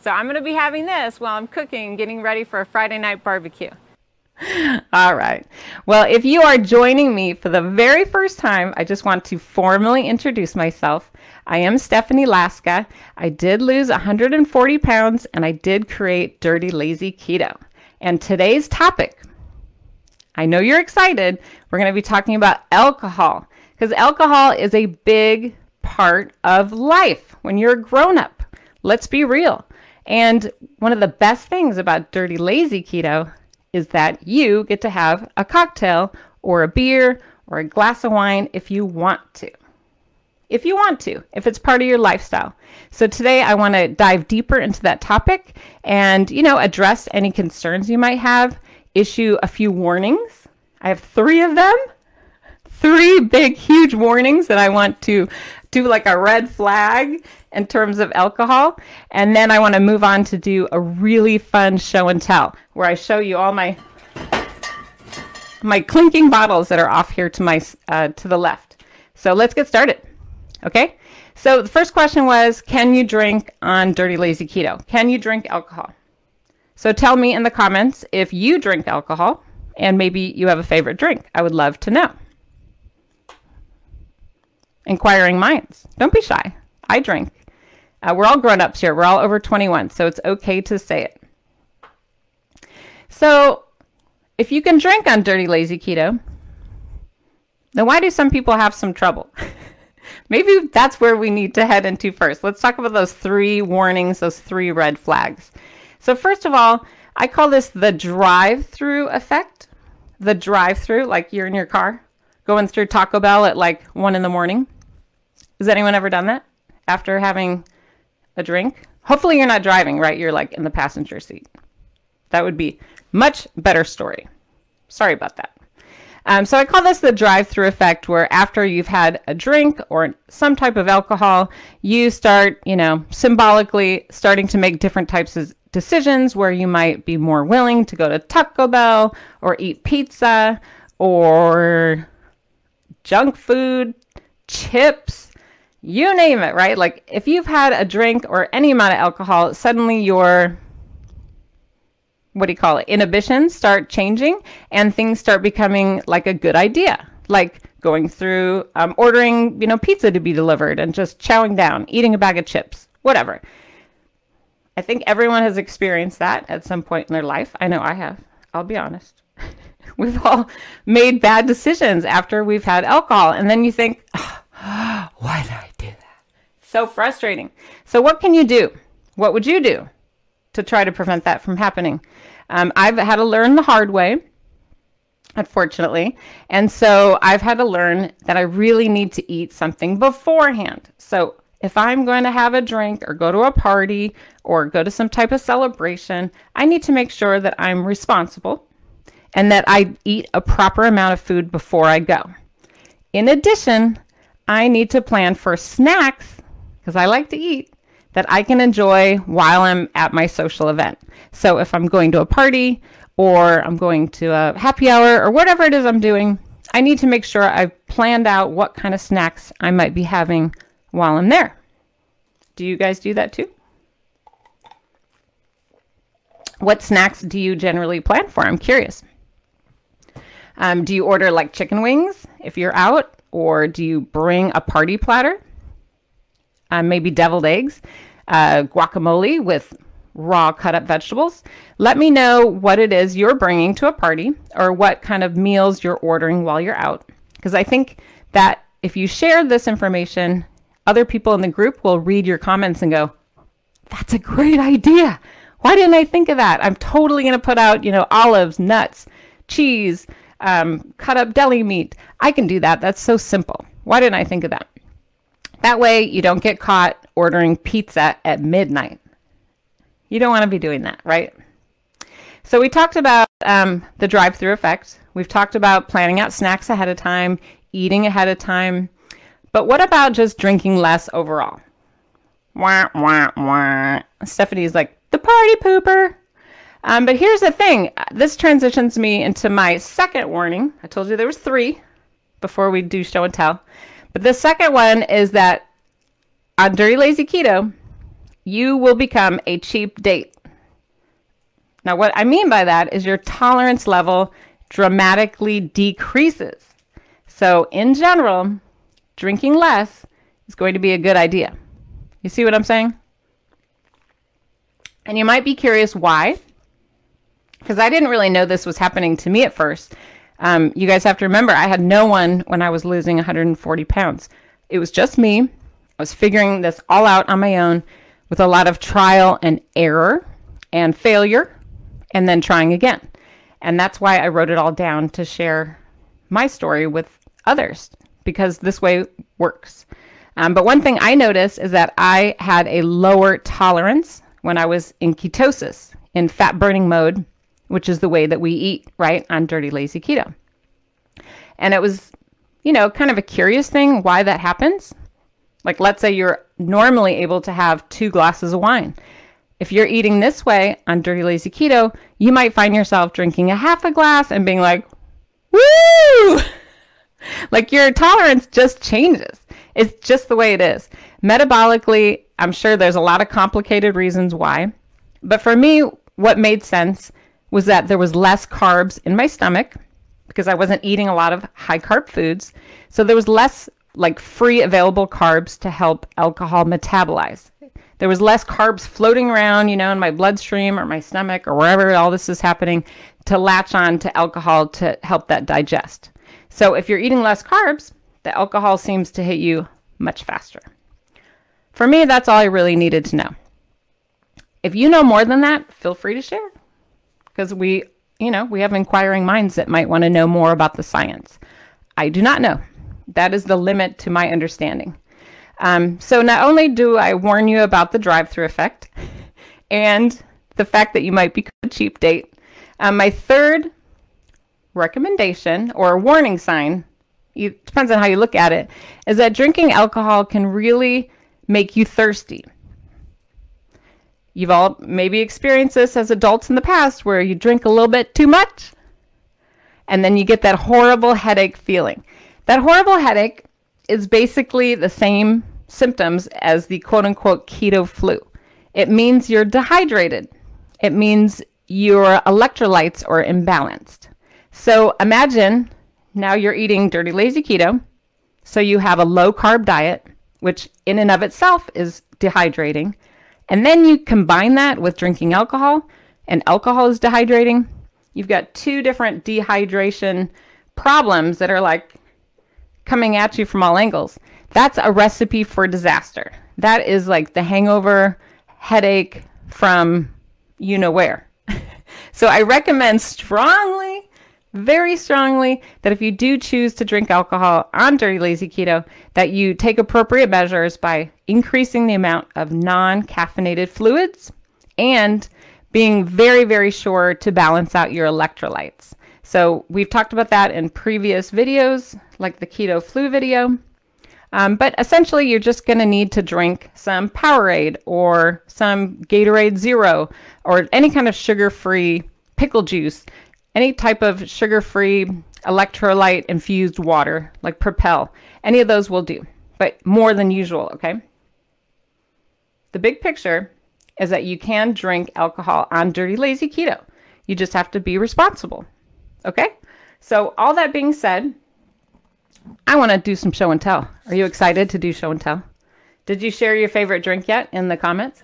So I'm going to be having this while I'm cooking and getting ready for a Friday night barbecue. All right. Well, if you are joining me for the very first time, I just want to formally introduce myself. I am Stephanie Laska. I did lose 140 pounds and I did create Dirty Lazy Keto. And today's topic, I know you're excited. We're going to be talking about alcohol because alcohol is a big part of life when you're a grown-up. Let's be real. And one of the best things about Dirty Lazy Keto is that you get to have a cocktail or a beer or a glass of wine if you want to. If it's part of your lifestyle. So today I want to dive deeper into that topic and, address any concerns you might have, issue a few warnings. I have 3 of them, 3 big, huge warnings that I want to do like a red flag in terms of alcohol. And then I want to move on to do a really fun show and tell where I show you all my clinking bottles that are off here to my to the left. So let's get started. Okay. So the first question was, can you drink on Dirty Lazy Keto? Can you drink alcohol? So tell me in the comments if you drink alcohol and maybe you have a favorite drink. I would love to know. Inquiring minds. Don't be shy. I drink. We're all grown-ups here. We're all over 21, so it's okay to say it. So if you can drink on Dirty Lazy Keto, then why do some people have some trouble? Maybe that's where we need to head into first. Let's talk about those 3 warnings, those 3 red flags. So first of all, I call this the drive-through effect. The drive-through, like you're in your car going through Taco Bell at like 1 in the morning. Has anyone ever done that after having a drink? Hopefully you're not driving, right? You're like in the passenger seat. That would be much better story. Sorry about that. So I call this the drive-through effect, where after you've had a drink or some type of alcohol, you start, symbolically starting to make different types of decisions where you might be more willing to go to Taco Bell or eat pizza or junk food, chips, you name it, right? Like if you've had a drink or any amount of alcohol, suddenly your, inhibitions start changing and things start becoming like a good idea. Like going through, ordering, pizza to be delivered and just chowing down, eating a bag of chips, whatever. I think everyone has experienced that at some point in their life. I know I have. I'll be honest. We've all made bad decisions after we've had alcohol. And then you think, why did I do that? So frustrating. So what can you do? What would you do to try to prevent that from happening? I've had to learn the hard way, unfortunately. And so I've had to learn that I really need to eat something beforehand. So if I'm going to have a drink or go to a party or go to some type of celebration, I need to make sure that I'm responsible and that I eat a proper amount of food before I go. In addition, I need to plan for snacks, because I like to eat, that I can enjoy while I'm at my social event. So if I'm going to a party or I'm going to a happy hour or whatever it is I'm doing, I need to make sure I've planned out what kind of snacks I might be having while I'm there. Do you guys do that too? What snacks do you generally plan for? I'm curious. Do you order like chicken wings if you're out? Or do you bring a party platter? Maybe deviled eggs, guacamole with raw cut up vegetables. Let me know what it is you're bringing to a party or what kind of meals you're ordering while you're out. Because I think that if you share this information, other people in the group will read your comments and go, that's a great idea. Why didn't I think of that? I'm totally going to put out, olives, nuts, cheese, cut up deli meat. I can do that. That's so simple. Why didn't I think of that? That way you don't get caught ordering pizza at midnight. You don't want to be doing that, right? So we talked about the drive-through effect. We've talked about planning out snacks ahead of time, eating ahead of time. But what about just drinking less overall? Wah, wah, wah. Stephanie's like, the party pooper. But here's the thing. This transitions me into my second warning. I told you there was 3 before we do show and tell. But the second one is that on Dirty Lazy Keto, you will become a cheap date. Now, what I mean by that is your tolerance level dramatically decreases. So in general, drinking less is going to be a good idea. You see what I'm saying? And you might be curious why, because I didn't really know this was happening to me at first. You guys have to remember, I had no one when I was losing 140 pounds. It was just me. I was figuring this all out on my own with a lot of trial and error and failure, and then trying again. And that's why I wrote it all down to share my story with others, because this way works. But one thing I noticed is that I had a lower tolerance when I was in ketosis, in fat burning mode, which is the way that we eat, right, on Dirty Lazy Keto. And it was, you know, kind of a curious thing why that happens. Like, let's say you're normally able to have 2 glasses of wine. If you're eating this way on Dirty Lazy Keto, you might find yourself drinking a half a glass and being like, woo! Like, your tolerance just changes. It's just the way it is. Metabolically, I'm sure there's a lot of complicated reasons why. But for me, what made sense was that there was less carbs in my stomach because I wasn't eating a lot of high carb foods. So there was less like free available carbs to help alcohol metabolize. There was less carbs floating around, you know, in my bloodstream or my stomach or wherever all this is happening to latch on to alcohol to help that digest. So if you're eating less carbs, the alcohol seems to hit you much faster. For me, that's all I really needed to know. If you know more than that, feel free to share, because we have inquiring minds that might want to know more about the science. I do not know. That is the limit to my understanding. So not only do I warn you about the drive-through effect and the fact that you might be a cheap date, my third recommendation or warning sign, it depends on how you look at it, is that drinking alcohol can really make you thirsty. You've all maybe experienced this as adults in the past where you drink a little bit too much and then you get that horrible headache feeling. That horrible headache is basically the same symptoms as the quote-unquote keto flu. It means you're dehydrated. It means your electrolytes are imbalanced. So imagine now you're eating Dirty Lazy Keto, so you have a low-carb diet, which in and of itself is dehydrating, and then you combine that with drinking alcohol, and alcohol is dehydrating. You've got 2 different dehydration problems that are like coming at you from all angles. That's a recipe for disaster. That is like the hangover headache from you know where. So I recommend strongly, very strongly, that if you do choose to drink alcohol on Dirty Lazy Keto, that you take appropriate measures by increasing the amount of non-caffeinated fluids and being very, very sure to balance out your electrolytes. So we've talked about that in previous videos, like the keto flu video. But essentially, you're just going to need to drink some Powerade or some Gatorade Zero or any kind of sugar-free pickle juice, any type of sugar-free electrolyte-infused water like Propel. Any of those will do, but more than usual, okay? The big picture is that you can drink alcohol on Dirty Lazy Keto. You just have to be responsible, okay? So all that being said, I want to do some show and tell. Are you excited to do show and tell? Did you share your favorite drink yet in the comments?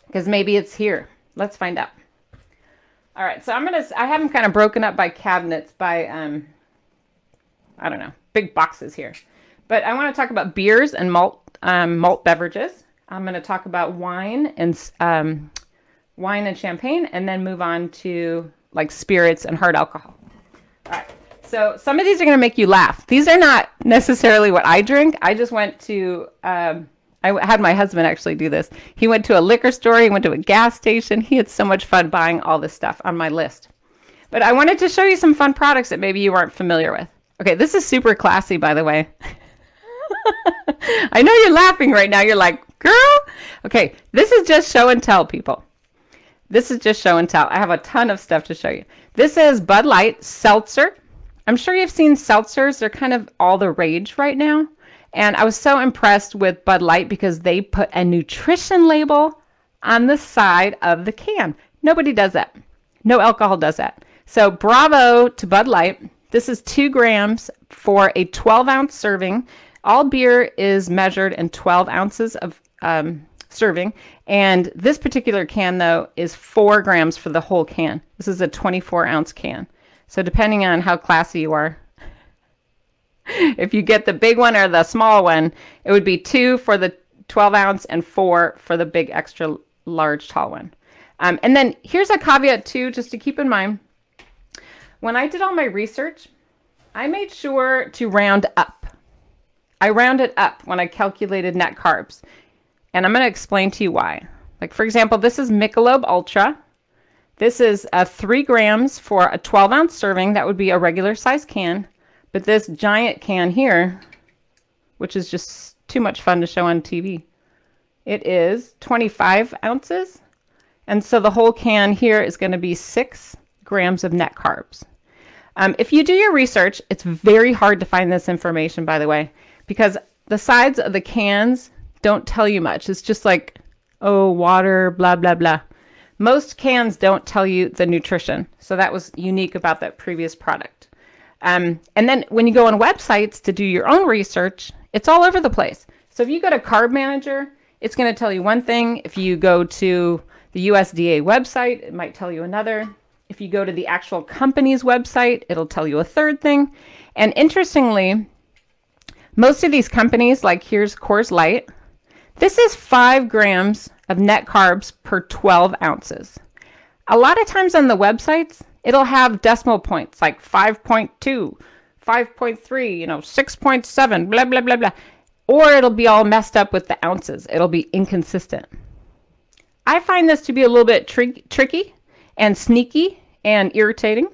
Because maybe it's here. Let's find out. All right, so I have them kind of broken up by cabinets, by, I don't know, big boxes here. But I want to talk about beers and malt beverages. I'm going to talk about wine and champagne, and then move on to like spirits and hard alcohol. All right. So some of these are going to make you laugh. These are not necessarily what I drink. I just went to, I had my husband actually do this. He went to a liquor store. He went to a gas station. He had so much fun buying all this stuff on my list. But I wanted to show you some fun products that maybe you aren't familiar with. Okay, this is super classy, by the way. I know you're laughing right now. You're like, girl. Okay, this is just show and tell, people. This is just show and tell. I have a ton of stuff to show you. This is Bud Light Seltzer. I'm sure you've seen seltzers. They're kind of all the rage right now. And I was so impressed with Bud Light because they put a nutrition label on the side of the can. Nobody does that. No alcohol does that. So bravo to Bud Light. This is 2 grams for a 12-ounce serving. All beer is measured in 12 ounces of serving. And this particular can, though, is 4 grams for the whole can. This is a 24-ounce can. So depending on how classy you are, if you get the big one or the small one, it would be 2 for the 12-ounce and 4 for the big extra large tall one. And then here's a caveat, too, just to keep in mind. When I did all my research, I made sure to round up. I rounded up when I calculated net carbs. And I'm going to explain to you why. Like, for example, this is Michelob Ultra. This is 3 grams for a 12-ounce serving. That would be a regular size can. But this giant can here, which is just too much fun to show on TV, it is 25 ounces. And so the whole can here is going to be 6 grams of net carbs. If you do your research, it's very hard to find this information, by the way, because the sides of the cans don't tell you much. It's just like, oh, water, blah, blah, blah. Most cans don't tell you the nutrition. So that was unique about that previous product. And then when you go on websites to do your own research, it's all over the place. So if you go to Carb Manager, it's going to tell you one thing. If you go to the USDA website, it might tell you another. If you go to the actual company's website, it'll tell you a third thing. And interestingly, most of these companies, like here's Coors Light, this is 5 grams of net carbs per 12 ounces. A lot of times on the websites, it'll have decimal points like 5.2, 5.3, 6.7, blah, blah, blah, blah. Or it'll be all messed up with the ounces. It'll be inconsistent. I find this to be a little bit tricky and sneaky and irritating.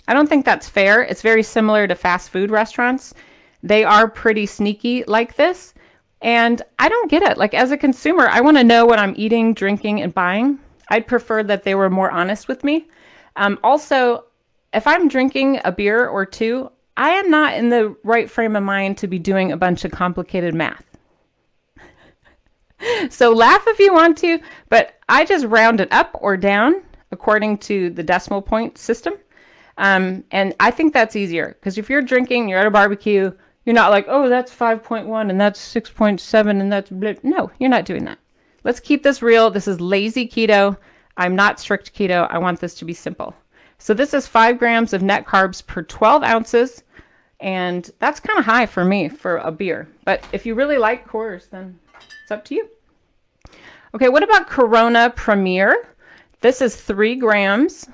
I don't think that's fair. It's very similar to fast food restaurants. They are pretty sneaky like this. And I don't get it. Like, as a consumer, I want to know what I'm eating, drinking, and buying. I'd prefer that they were more honest with me. Also, if I'm drinking a beer or two, I am not in the right frame of mind to be doing a bunch of complicated math. So laugh if you want to, but I just round it up or down according to the decimal point system. And I think that's easier because if you're drinking, you're at a barbecue, you're not like, oh, that's 5.1 and that's 6.7 and that's blah. No, you're not doing that. Let's keep this real. This is lazy keto. I'm not strict keto. I want this to be simple. So this is 5 grams of net carbs per 12 ounces. And that's kind of high for me for a beer. But if you really like Coors, then it's up to you. Okay, what about Corona Premier? This is 3 grams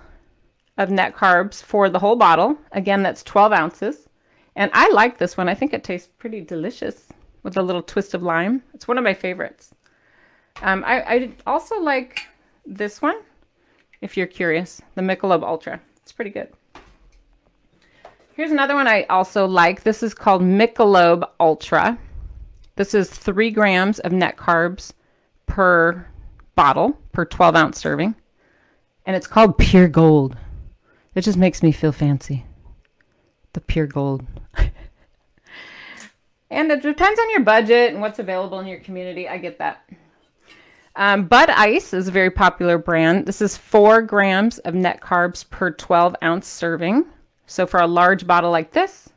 of net carbs for the whole bottle. Again, that's 12 ounces. And I like this one. I think it tastes pretty delicious with a little twist of lime. It's one of my favorites. I also like this one, if you're curious, the Michelob Ultra. It's pretty good. Here's another one I also like. This is called Michelob Ultra. This is 3 grams of net carbs per bottle, per 12-ounce serving. And it's called Pure Gold. It just makes me feel fancy. The Pure Gold. And it depends on your budget and what's available in your community. I get that. Bud Ice is a very popular brand. This is 4 grams of net carbs per 12-ounce serving. So for a large bottle like this,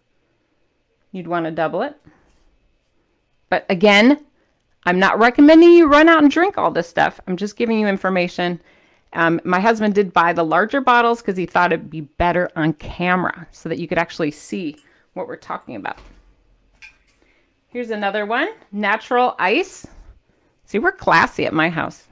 you'd want to double it. But again, I'm not recommending you run out and drink all this stuff. I'm just giving you information. My husband did buy the larger bottles because he thought it'd be better on camera so that you could actually see what we're talking about. Here's another one, Natural Ice. See, we're classy at my house.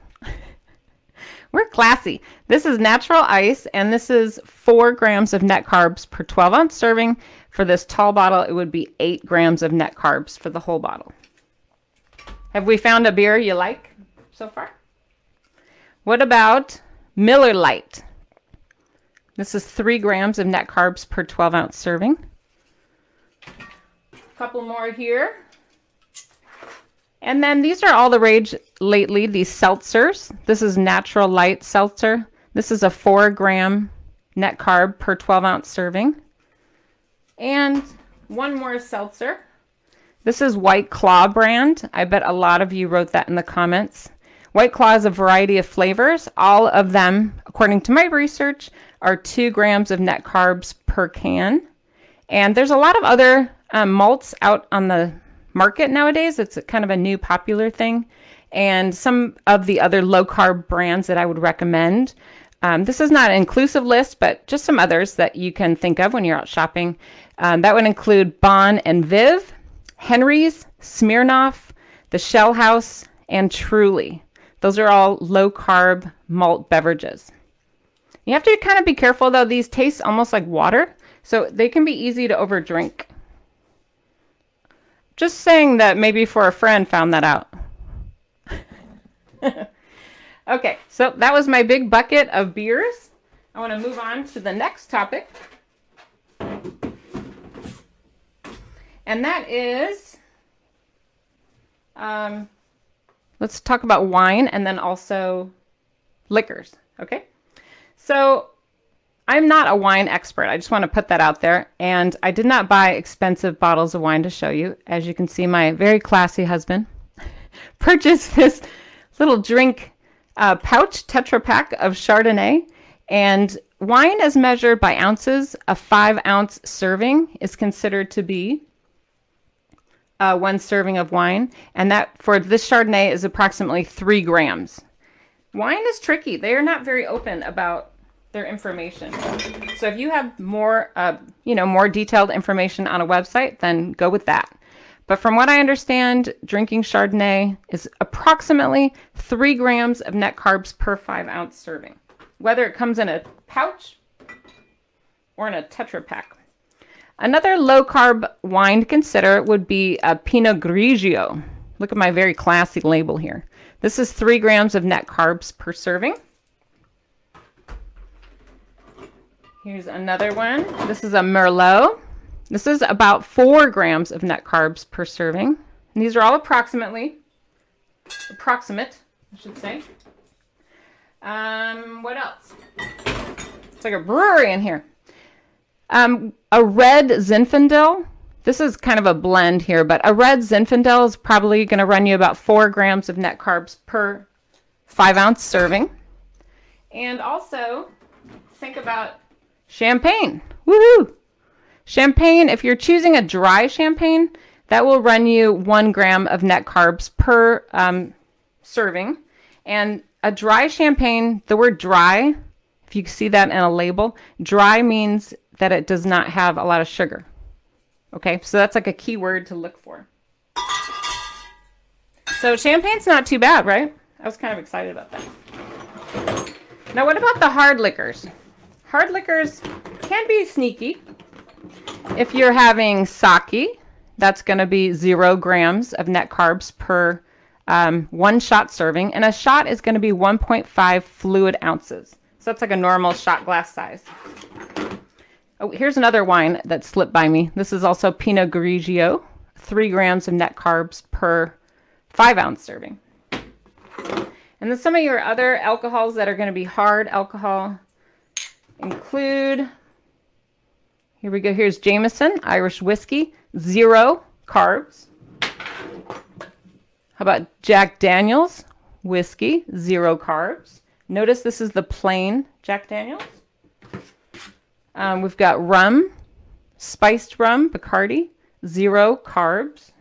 We're classy. This is Natural Ice, and this is 4 grams of net carbs per 12-ounce serving. For this tall bottle, it would be 8 grams of net carbs for the whole bottle. Have we found a beer you like so far? What about Miller Lite? This is 3 grams of net carbs per 12-ounce serving. A couple more here. And then these are all the rage lately, these seltzers. This is Natural Light Seltzer. This is a 4-gram net carb per 12-ounce serving. And one more seltzer. This is White Claw brand. I bet a lot of you wrote that in the comments. White Claw has a variety of flavors. All of them, according to my research, are 2 grams of net carbs per can. And there's a lot of other malts out on the market nowadays. It's kind of a new popular thing. And some of the other low carb brands that I would recommend. This is not an inclusive list, but just some others that you can think of when you're out shopping. That would include Bon and Viv, Henry's, Smirnoff, the Shell House, and Truly. Those are all low carb malt beverages. You have to kind of be careful though. These taste almost like water, so they can be easy to overdrink. Just saying that maybe for a friend found that out. Okay, so that was my big bucket of beers. I want to move on to the next topic. And that is, let's talk about wine and then also liquors, okay? So I'm not a wine expert. I just want to put that out there. And I did not buy expensive bottles of wine to show you. As you can see, my very classy husband purchased this little drink pouch Tetra Pak of Chardonnay. And wine is measured by ounces. A 5-ounce serving is considered to be 1 serving of wine. And that for this Chardonnay is approximately 3 grams. Wine is tricky. They are not very open about their information. So if you have more, more detailed information on a website, then go with that. But from what I understand, drinking Chardonnay is approximately 3 grams of net carbs per 5-ounce serving, whether it comes in a pouch or in a Tetra Pak. Another low-carb wine to consider would be a Pinot Grigio. Look at my very classy label here. This is 3 grams of net carbs per serving. Here's another one. This is a Merlot. This is about 4 grams of net carbs per serving. And these are all approximate, I should say. What else? It's like a brewery in here. A red Zinfandel. This is kind of a blend here, but a red Zinfandel is probably going to run you about 4 grams of net carbs per 5-ounce serving. And also, think about champagne. Woohoo! Champagne, if you're choosing a dry champagne, that will run you 1 gram of net carbs per serving. And a dry champagne, the word dry, if you see that in a label, dry means that it does not have a lot of sugar. Okay, so that's like a key word to look for. So champagne's not too bad, right? I was kind of excited about that. Now, what about the hard liquors? Hard liquors can be sneaky. If you're having sake, that's going to be 0 grams of net carbs per 1 shot serving. And a shot is going to be 1.5 fluid ounces. So that's like a normal shot glass size. Oh, here's another wine that slipped by me. This is also Pinot Grigio, 3 grams of net carbs per 5-ounce serving. And then some of your other alcohols that are going to be hard alcohol include, here we go, here's Jameson, Irish whiskey, 0 carbs. How about Jack Daniel's whiskey, 0 carbs. Notice this is the plain Jack Daniel's. We've got rum, spiced rum, Bacardi, 0 carbs.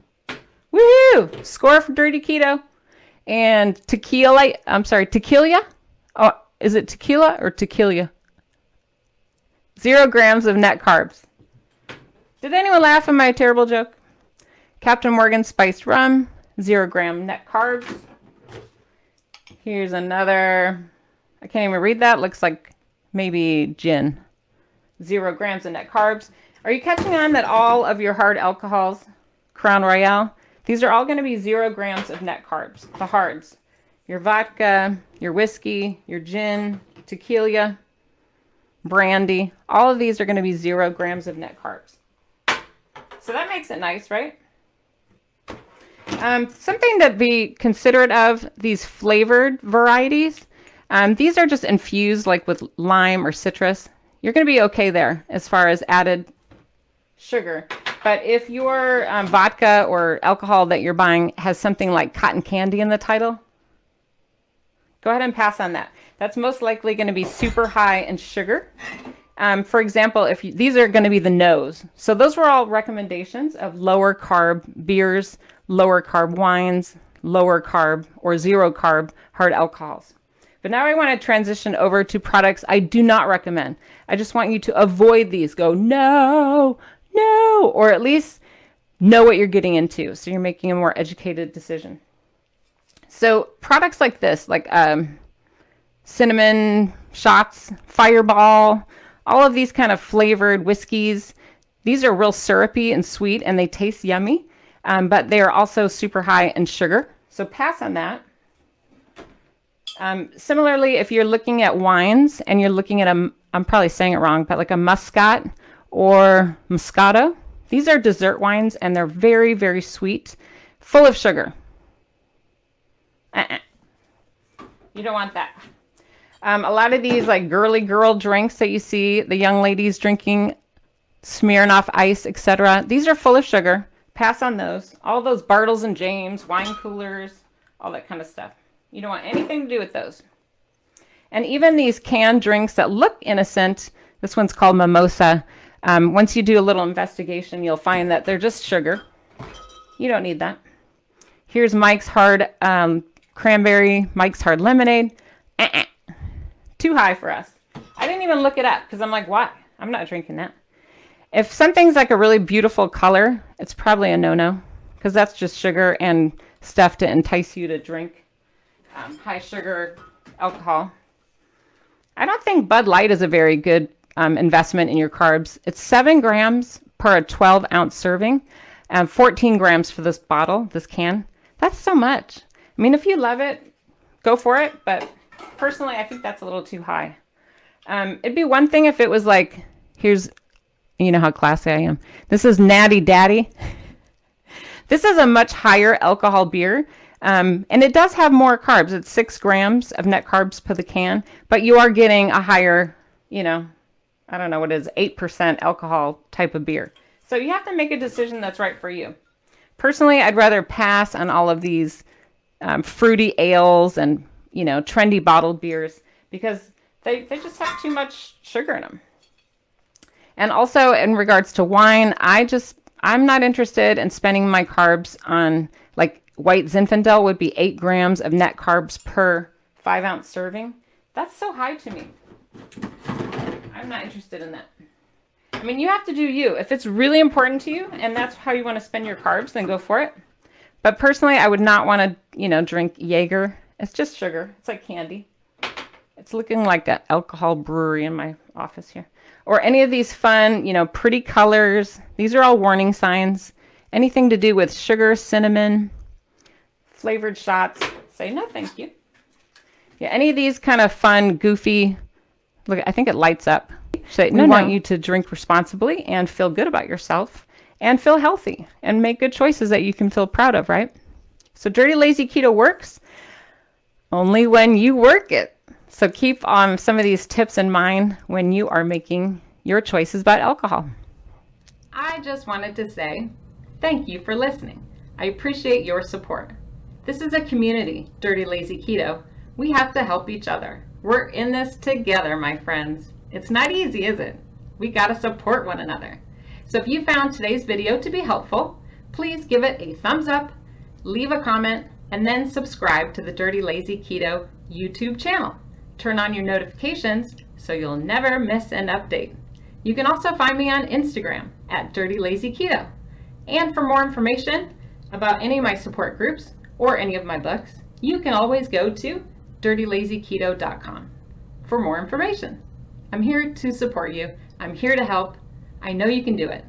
Woohoo! Score for Dirty Keto. And tequila. Oh, is it tequila or tequila? 0 grams of net carbs. Did anyone laugh at my terrible joke? Captain Morgan spiced rum, 0 gram net carbs. Here's another, I can't even read that. Looks like maybe gin. 0 grams of net carbs. Are you catching on that all of your hard alcohols, Crown Royal, these are all going to be 0 grams of net carbs, the hards. Your vodka, your whiskey, your gin, tequila, brandy, all of these are going to be 0 grams of net carbs. So that makes it nice, right? Something to be considerate of, these flavored varieties. These are just infused like with lime or citrus. You're going to be okay there as far as added sugar. But if your vodka or alcohol that you're buying has something like cotton candy in the title, go ahead and pass on that. That's most likely going to be super high in sugar. For example, these are going to be the no's. So those were all recommendations of lower carb beers, lower carb wines, lower carb or zero carb hard alcohols. But now I want to transition over to products I do not recommend. I just want you to avoid these. Go, no, no, or at least know what you're getting into, so you're making a more educated decision. So products like this, like cinnamon shots, Fireball, all of these kind of flavored whiskeys, these are real syrupy and sweet and they taste yummy, but they are also super high in sugar. So pass on that. Similarly, if you're looking at wines and you're looking at I'm probably saying it wrong, but like a Muscat or Moscato, these are dessert wines and they're very, very sweet, full of sugar. You don't want that. A lot of these like girly girl drinks that you see the young ladies drinking, Smirnoff Ice, etc. These are full of sugar. Pass on those. All those Bartles and James, wine coolers, all that kind of stuff. You don't want anything to do with those. And even these canned drinks that look innocent, this one's called Mimosa. Once you do a little investigation, you'll find that they're just sugar. You don't need that. Here's Mike's Hard Cranberry, Mike's Hard Lemonade. Too high for us. I didn't even look it up because I'm like, why? I'm not drinking that. If something's like a really beautiful color, it's probably a no-no because that's just sugar and stuff to entice you to drink high sugar alcohol. I don't think Bud Light is a very good investment in your carbs. It's 7 grams per 12-ounce serving and 14 grams for this bottle, this can. That's so much. I mean, if you love it, go for it. But personally, I think that's a little too high. It'd be one thing if it was like, here's, you know how classy I am. This is Natty Daddy. This is a much higher alcohol beer. And it does have more carbs. It's 6 grams of net carbs per the can, but you are getting a higher, you know, I don't know what it is, 8% alcohol type of beer. So you have to make a decision that's right for you. Personally, I'd rather pass on all of these fruity ales and, you know, trendy bottled beers because they just have too much sugar in them. And also in regards to wine, I'm not interested in spending my carbs on, like, white Zinfandel would be 8 grams of net carbs per 5-ounce serving. That's so high to me. I'm not interested in that. I mean, you have to do you. If it's really important to you and that's how you want to spend your carbs, then go for it. But personally, I would not want to, you know, drink Jaeger. It's just sugar. It's like candy. It's looking like an alcohol brewery in my office here. Or any of these fun, you know, pretty colors. These are all warning signs. Anything to do with sugar, cinnamon, flavored shots, say no thank you. Yeah, any of these kind of fun, goofy, look, I think it lights up. We want you to drink responsibly and feel good about yourself and feel healthy and make good choices that you can feel proud of, right? So Dirty Lazy Keto works only when you work it. So keep some of these tips in mind when you are making your choices about alcohol. I just wanted to say thank you for listening. I appreciate your support. This is a community, Dirty Lazy Keto. We have to help each other. We're in this together, my friends. It's not easy, is it? We got to support one another. So if you found today's video to be helpful, please give it a thumbs up, leave a comment, and then subscribe to the Dirty Lazy Keto YouTube channel. Turn on your notifications so you'll never miss an update. You can also find me on Instagram at Dirty Lazy Keto. And for more information about any of my support groups or any of my books, you can always go to dirtylazyketo.com for more information. I'm here to support you. I'm here to help. I know you can do it.